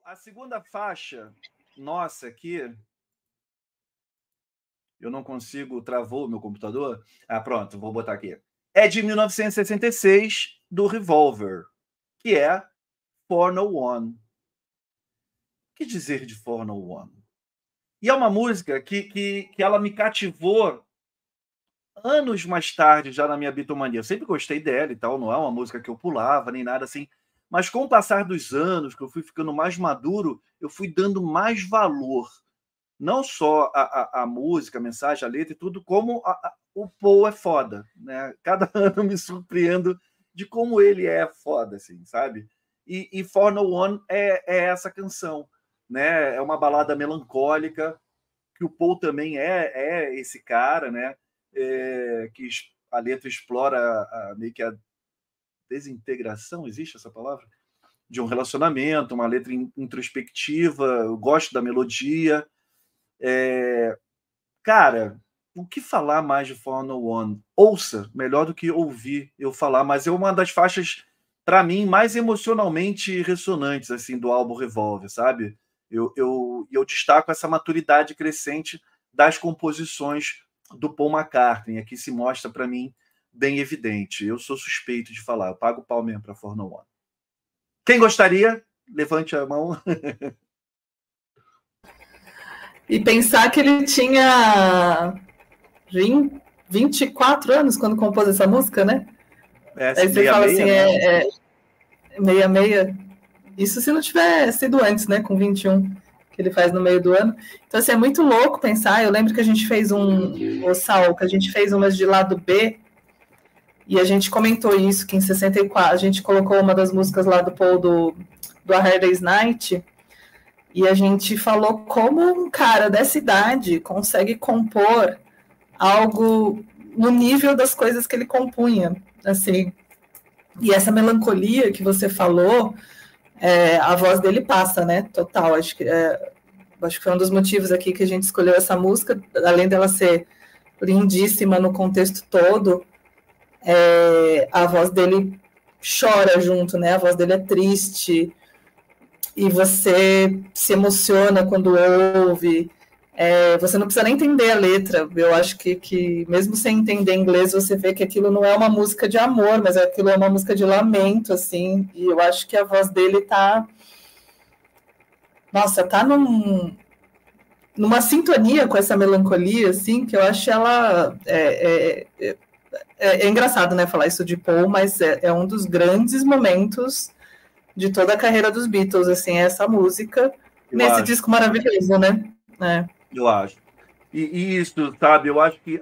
A segunda faixa, nossa, aqui, eu não consigo, travou o meu computador. Ah, pronto, vou botar aqui. É de 1966, do Revolver, que é For No One. O que dizer de For No One? E é uma música que ela me cativou anos mais tarde, já na minha bitomania. Eu sempre gostei dela e tal, não é uma música que eu pulava, nem nada assim. Mas com o passar dos anos, que eu fui ficando mais maduro, eu fui dando mais valor. Não só a música, a mensagem, a letra e tudo, como o Paul é foda, né? Cada ano me surpreendo de como ele é foda, assim, sabe? E For No One é essa canção, né? É uma balada melancólica, que o Paul também é esse cara, né? Que a letra explora meio que a desintegração, existe essa palavra? De um relacionamento, uma letra introspectiva, eu gosto da melodia. Cara, o que falar mais de For No One? Ouça, melhor do que ouvir eu falar, mas é uma das faixas, para mim, mais emocionalmente ressonantes assim do álbum Revolver, sabe? Eu destaco essa maturidade crescente das composições do Paul McCartney. Aqui se mostra para mim bem evidente. Eu sou suspeito de falar, eu pago o pau mesmo para For No One. Quem gostaria? Levante a mão. E pensar que ele tinha 24 anos quando compôs essa música, né? Aí você fala assim, meia. Isso se não tiver sido antes, né? Com 21, que ele faz no meio do ano. Então, assim, é muito louco pensar. Eu lembro que a gente fez que a gente fez umas de lado B, e a gente comentou isso, que em 64 a gente colocou uma das músicas lá do Paul do A Hard Day's Night, e a gente falou como um cara dessa idade consegue compor algo no nível das coisas que ele compunha, assim. E essa melancolia que você falou, a voz dele passa, né? Total. Acho que foi um dos motivos aqui que a gente escolheu essa música, além dela ser lindíssima no contexto todo, a voz dele chora junto, né? A voz dele é triste, e você se emociona quando ouve. Você não precisa nem entender a letra. Eu acho que mesmo sem entender inglês, você vê que aquilo não é uma música de amor, mas aquilo é uma música de lamento, assim. E eu acho que a voz dele tá numa sintonia com essa melancolia, assim, que eu acho ela é engraçado, né, falar isso de Paul, mas é um dos grandes momentos de toda a carreira dos Beatles, assim, essa música nesse disco maravilhoso, né? Eu acho. E isso, sabe, eu acho que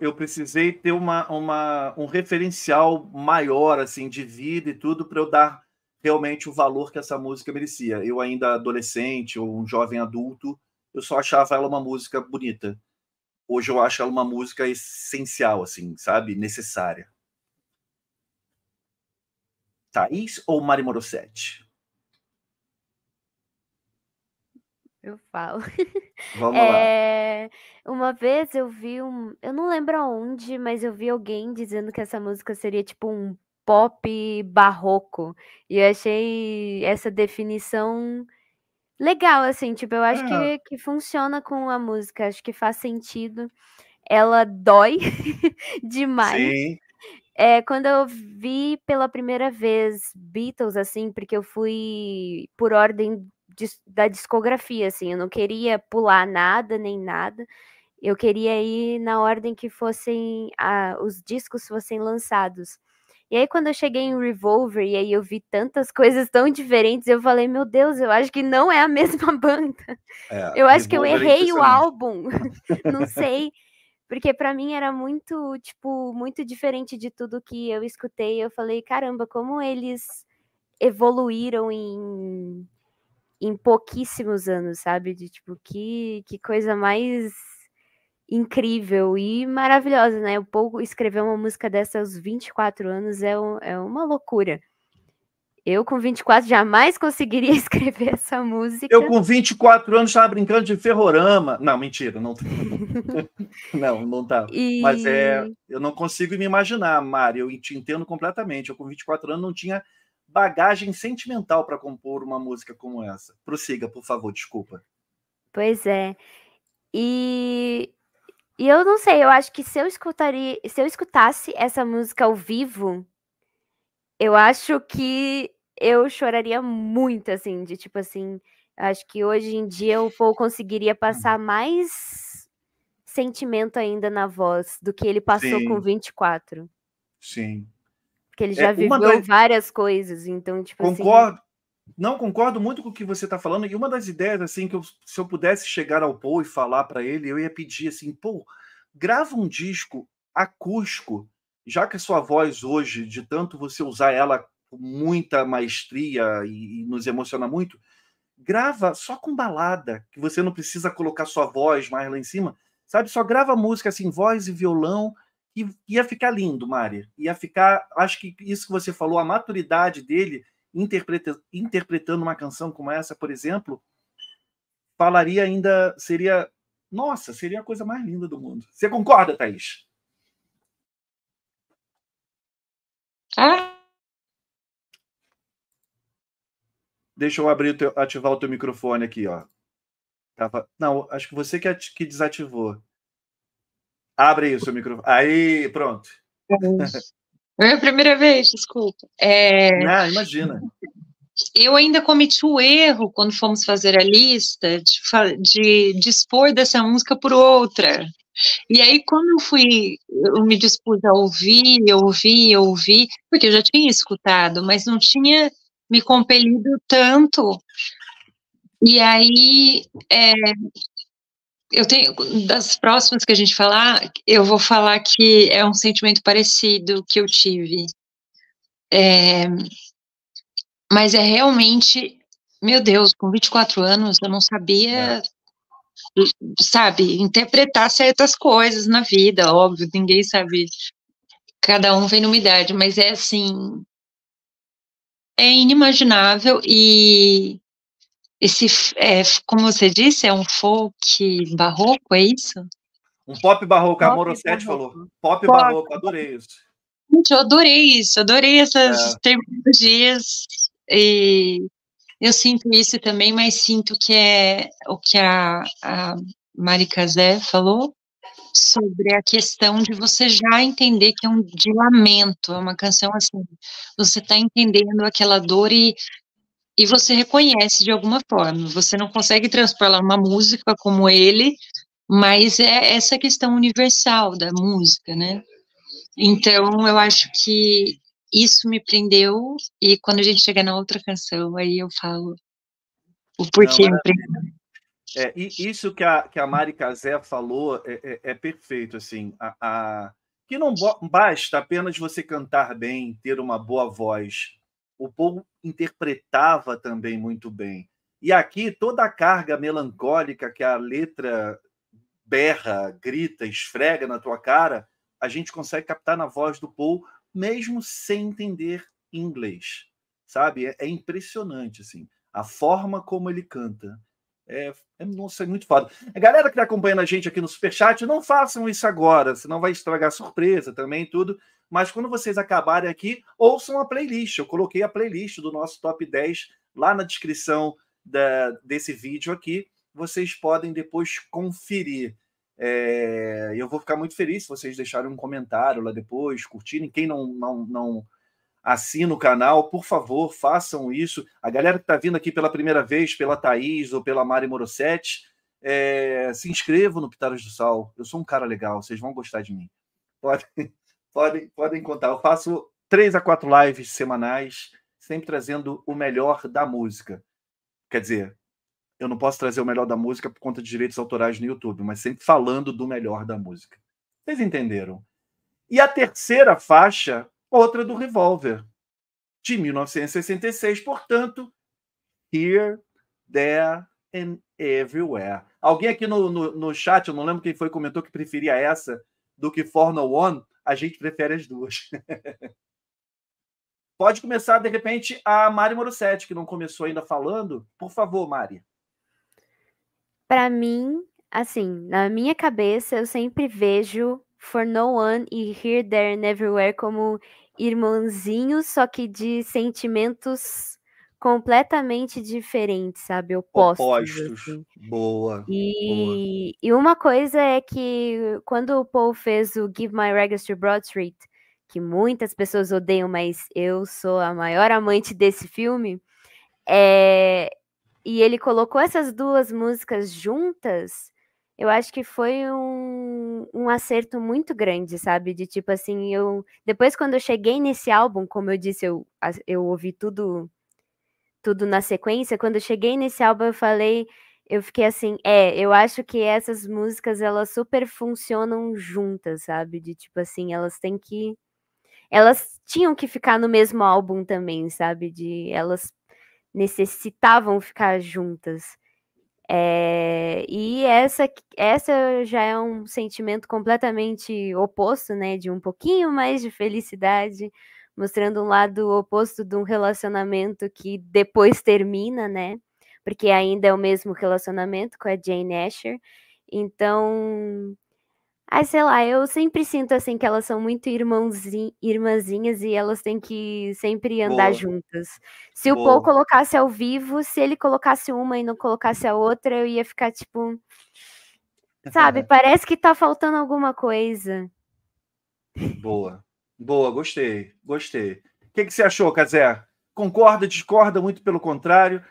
eu precisei ter um referencial maior, assim, de vida e tudo, para eu dar realmente o valor que essa música merecia. Eu ainda adolescente ou um jovem adulto, eu só achava ela uma música bonita. Hoje eu acho ela uma música essencial, assim, sabe, necessária. Thaís ou Mari Morossetti? Eu falo. Vamos lá. Uma vez eu vi eu não lembro aonde, mas eu vi alguém dizendo que essa música seria tipo um pop barroco. E eu achei essa definição legal, assim, tipo, eu acho que funciona com a música, acho que faz sentido. Ela dói demais. Sim. Quando eu vi pela primeira vez Beatles, assim, porque eu fui por ordem da discografia, assim, eu não queria pular nada, nem nada. Eu queria ir na ordem que os discos fossem lançados. E aí, quando eu cheguei em Revolver, e aí eu vi tantas coisas tão diferentes, eu falei, meu Deus, eu acho que não é a mesma banda. Eu acho que eu errei o álbum. Não sei. Porque pra mim era muito, tipo, muito diferente de tudo que eu escutei. Eu falei, caramba, como eles evoluíram em pouquíssimos anos, sabe? De tipo, que coisa mais incrível e maravilhosa, né? O Paul escrever uma música dessa aos 24 anos é uma loucura. Eu, com 24, jamais conseguiria escrever essa música. Eu, com 24 anos, estava brincando de ferrorama. Não, mentira, não. Não tá. Mas eu não consigo me imaginar, Mari, eu te entendo completamente. Eu, com 24 anos, não tinha bagagem sentimental para compor uma música como essa. Prossiga, por favor, desculpa. Pois é. E eu não sei, eu acho que se eu escutasse essa música ao vivo, eu acho que eu choraria muito, assim, de tipo assim, acho que hoje em dia o Paul conseguiria passar mais sentimento ainda na voz do que ele passou com Sim, 24. sim. Porque ele já Uma viveu das... várias coisas, então, tipo assim. Concordo muito com o que você está falando. E uma das ideias, assim, que se eu pudesse chegar ao Paul e falar para ele, eu ia pedir assim, Paul, grava um disco acústico, já que a sua voz hoje, de tanto você usar ela com muita maestria e nos emociona muito, grava só com balada, que você não precisa colocar sua voz mais lá em cima, sabe? Só grava música assim, voz e violão, e ia ficar lindo, Mari. Ia ficar, acho que isso que você falou, a maturidade dele interpretando uma canção como essa, por exemplo, falaria ainda, seria, nossa, seria a coisa mais linda do mundo. Você concorda, Thaís? Ah, Deixa eu ativar o teu microfone aqui, ó. Não, acho que você que desativou. Abre aí o seu microfone. Aí, pronto. é a primeira vez, desculpa. Não, imagina. Eu ainda cometi o erro, quando fomos fazer a lista, de dispor dessa música por outra. E aí, quando eu me dispus a ouvir, porque eu já tinha escutado, mas não tinha me compelido tanto. E aí, eu tenho, das próximas que a gente falar, eu vou falar que é um sentimento parecido que eu tive. Mas é realmente, meu Deus, com 24 anos, eu não sabia, sabe, interpretar certas coisas na vida, óbvio, ninguém sabe, cada um vem numa idade, mas é assim, é inimaginável e como você disse, é um folk barroco, é isso? Um pop barroco, a Pop Morosete falou. barroco. Pop barroco, adorei isso. Gente, eu adorei isso, adorei essas terminologias, e eu sinto isso também, mas sinto que é o que a Mari Cazé falou, sobre a questão de você já entender que é um de lamento, é uma canção assim, você está entendendo aquela dor e você reconhece de alguma forma, você não consegue transpor ela numa música como ele, mas é essa questão universal da música, né? Então, eu acho que isso me prendeu, e quando a gente chega na outra canção, aí eu falo o Não, porquê me maravilha. prendeu. E isso que a Mari Cazé falou é perfeito, assim, que não basta apenas você cantar bem, ter uma boa voz. O povo interpretava também muito bem. E aqui, toda a carga melancólica que a letra berra, grita, esfrega na tua cara, a gente consegue captar na voz do Paul, mesmo sem entender inglês, sabe? É impressionante, assim, a forma como ele canta. Nossa, é muito foda. A galera que está acompanhando a gente aqui no Superchat, não façam isso agora, senão vai estragar a surpresa também, tudo. Mas quando vocês acabarem aqui, ouçam a playlist. Eu coloquei a playlist do nosso Top 10 lá na descrição desse vídeo aqui. Vocês podem depois conferir. Eu vou ficar muito feliz se vocês deixarem um comentário lá depois, curtirem. Quem não assina o canal, por favor, façam isso. A galera que está vindo aqui pela primeira vez, pela Thaís ou pela Mari Morosete, se inscrevam no Pitadas do Sal. Eu sou um cara legal, vocês vão gostar de mim. Podem contar. Eu faço 3 a 4 lives semanais, sempre trazendo o melhor da música. Quer dizer, eu não posso trazer o melhor da música por conta de direitos autorais no YouTube, mas sempre falando do melhor da música. Vocês entenderam? E a terceira faixa, outra do Revolver, de 1966, portanto, Here, There and Everywhere. Alguém aqui no chat, eu não lembro quem foi, comentou que preferia essa do que For No One. A gente prefere as duas. Pode começar, de repente, a Mari Morosete, que não começou ainda falando. Por favor, Mari. Para mim, assim, na minha cabeça, eu sempre vejo For No One e Here, There and Everywhere como irmãozinhos, só que de sentimentos completamente diferentes, sabe? Opostos, assim. Boa. E uma coisa é que quando o Paul fez o Give My Regards to Broad Street, que muitas pessoas odeiam, mas eu sou a maior amante desse filme, e ele colocou essas duas músicas juntas, eu acho que foi um acerto muito grande, sabe? De tipo assim, depois quando eu cheguei nesse álbum, como eu disse, eu ouvi tudo na sequência, quando eu cheguei nesse álbum eu fiquei assim, eu acho que essas músicas, elas super funcionam juntas, sabe? De tipo assim, elas tinham que ficar no mesmo álbum também, sabe? Elas necessitavam ficar juntas. E essa já é um sentimento completamente oposto, né? De um pouquinho mais de felicidade, mostrando um lado oposto de um relacionamento que depois termina, né? Porque ainda é o mesmo relacionamento com a Jane Asher. Então, sei lá, eu sempre sinto assim que elas são muito irmãzinhas e elas têm que sempre andar juntas. Se o Paul colocasse ao vivo, se ele colocasse uma e não colocasse a outra, eu ia ficar tipo, sabe, parece que tá faltando alguma coisa. Boa, gostei. O que você achou, Cazé? Concorda, discorda, muito pelo contrário?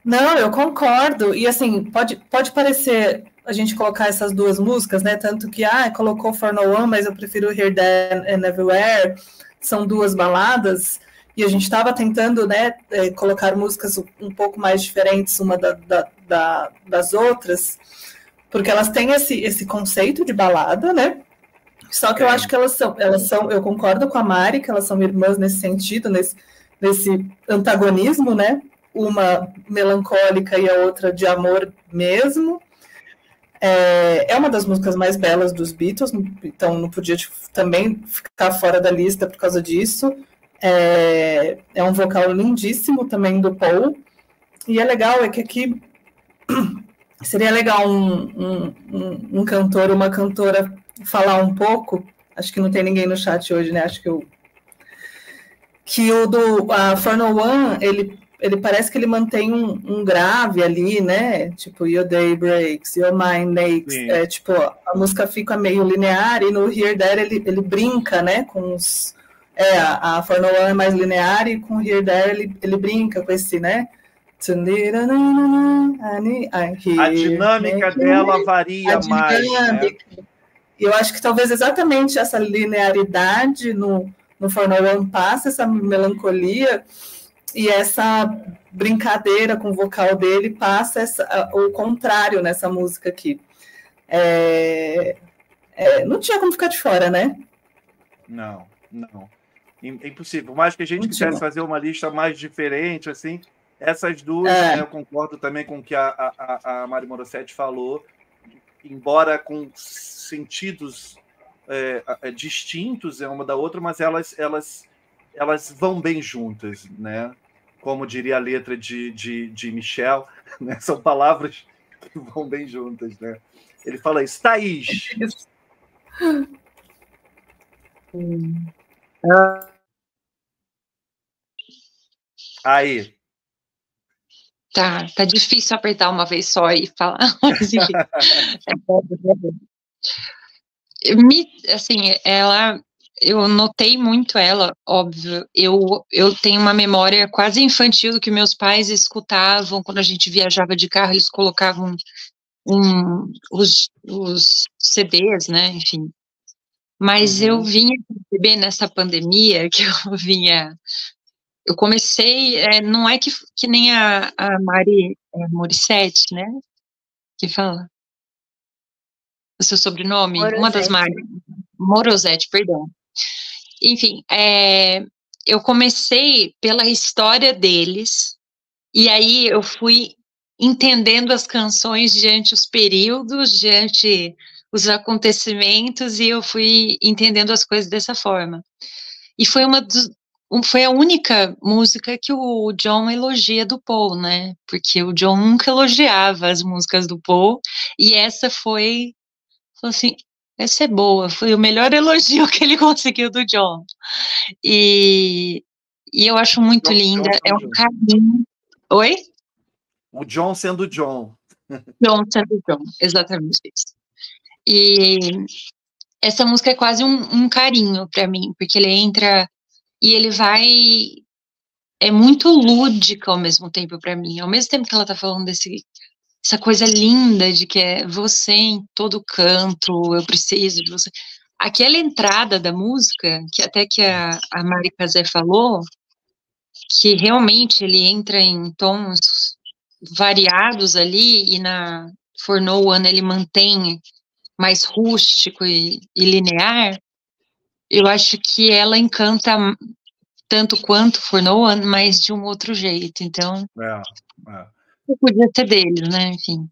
Não, eu concordo. E assim, pode parecer a gente colocar essas duas músicas, né? Tanto que, colocou For No One, mas eu prefiro Here, There and Everywhere. São duas baladas. E a gente estava tentando, né, colocar músicas um pouco mais diferentes uma das outras, porque elas têm esse conceito de balada, né? Só que eu acho que elas são, eu concordo com a Mari, que elas são irmãs nesse sentido, nesse antagonismo, né? Uma melancólica e a outra de amor mesmo. É uma das músicas mais belas dos Beatles, então não podia também ficar fora da lista por causa disso. É um vocal lindíssimo também do Paul. E é legal, que aqui seria legal um cantor, uma cantora falar um pouco. Acho que não tem ninguém no chat hoje, né? Acho que o do For No One, ele parece que ele mantém um grave ali, né? Tipo, Your Day Breaks, Your Mind Makes. Tipo, a música fica meio linear e no Here There ele brinca, né? Com os... a For No One é mais linear e com Here There ele brinca com esse, né? A dinâmica dela varia mais, né? Eu acho que talvez exatamente essa linearidade no For No One passa essa melancolia e essa brincadeira com o vocal dele passa o contrário nessa música aqui. Não tinha como ficar de fora, né? Não. É impossível. Por mais que a gente quisesse fazer uma lista mais diferente, assim, essas duas, né, eu concordo também com o que a Mari Morossetti falou, embora com sentidos distintos uma da outra, mas elas vão bem juntas, né? Como diria a letra de Michel, né? São palavras que vão bem juntas, né? Ele fala isso. Thaís. Aí. Tá difícil apertar uma vez só e falar. Assim, eu notei muito ela, óbvio. Eu tenho uma memória quase infantil do que meus pais escutavam quando a gente viajava de carro, eles colocavam os CDs, né, enfim. Mas eu vinha perceber nessa pandemia que eu comecei, não é que nem a Mari Morissette, né, que fala o seu sobrenome, Morossetti. Uma das Mari, Morossetti, perdão. Enfim, eu comecei pela história deles, e aí eu fui entendendo as canções diante os períodos, diante os acontecimentos, e eu fui entendendo as coisas dessa forma. E foi foi a única música que o John elogia do Paul, né? Porque o John nunca elogiava as músicas do Paul, e essa foi assim, essa é boa, foi o melhor elogio que ele conseguiu do John. E eu acho muito linda, é um carinho. Oi? O John sendo John. John sendo John, exatamente isso. E essa música é quase um carinho pra mim, porque ele entra e ele vai... É muito lúdica ao mesmo tempo pra mim. Ao mesmo tempo que ela tá falando essa coisa linda de que é você em todo canto, eu preciso de você. Aquela entrada da música, que até que a Mari Cazé falou, que realmente ele entra em tons variados ali, e na For No One ele mantém mais rústico e linear, eu acho que ela encanta tanto quanto For No One, mas de um outro jeito, então podia ser deles, né, enfim.